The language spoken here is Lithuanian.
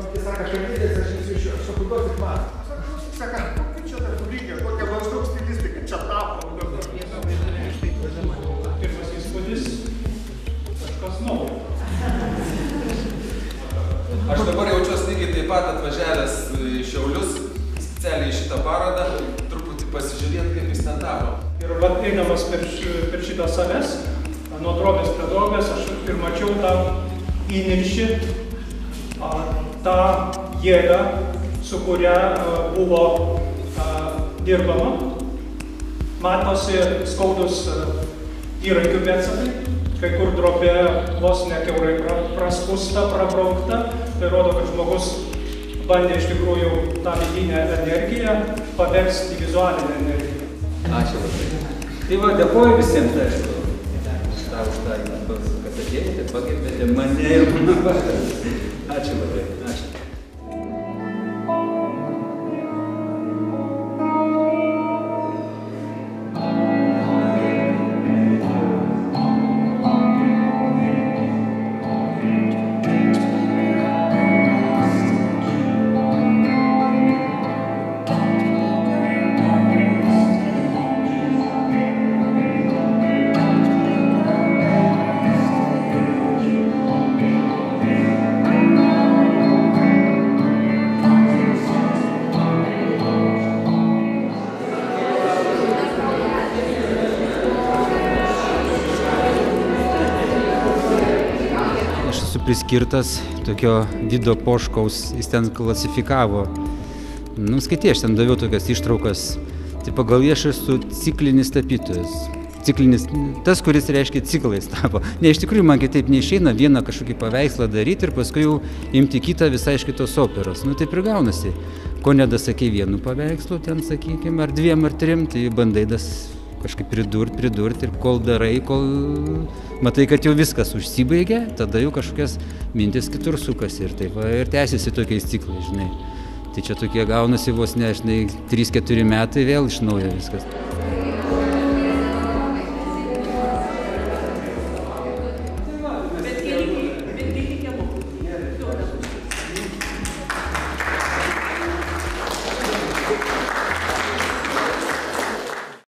Jis sako, kalbėtis, aš pakuduosit man. Sako, kaip čia dar lygė, kokia maždaug stilistika, čia tapo. Pirmas įspūdis, kažkas naujo. Aš dabar jaučiuosi lygiai taip pat atvažiavęs į Šiaulius, specialiai į šitą parodą, truputį pasižiūrėti, kaip jis ten daro. Ir vat eidamas per šitą sales, nuo drobės prie drobės, aš ir mačiau tą įniršį, tą jėgą, su kuria buvo dirbama. Matosi skaudus įrankių pėdsakai, kai kur drobė vos ne kiaurai praskusta, prabraukta. Tai rodo, kad žmogus bandė iš tikrųjų tą vidinę energiją paversti vizualinę energiją. Ačiū labai. Tai va, dėkoju visiems, aišku, už tą, kad atėjote, pagerbėte mane ir mano vardą. Ačiū labai. Ačiū. Priskirtas tokio Vido Poškaus, jis ten klasifikavo. Skaitai, aš ten daviau tokias ištraukas. Tai pagal jį aš esu ciklinis tapytojas. Ciklinis, tas, kuris reiškia ciklais tapo. Ne, iš tikrųjų, man kitaip neišeina vieną kažkokį paveikslą daryti ir paskui jau imti kitą visai iš kitos operos. Taip ir gaunasi. Ko nedasakei vienu paveikslu, ten sakykime, ar dviem ar trim, tai bandai kažkaip pridurti ir kol darai, kol matai, kad jau viskas užsibaigia, tada jau kažkokias mintis kitur sukasi ir taip, ir tęsiasi tokiais ciklais, žinai. Tai čia tokie gaunasi vos ne, žinai, 3-4 metai vėl iš naujo viskas.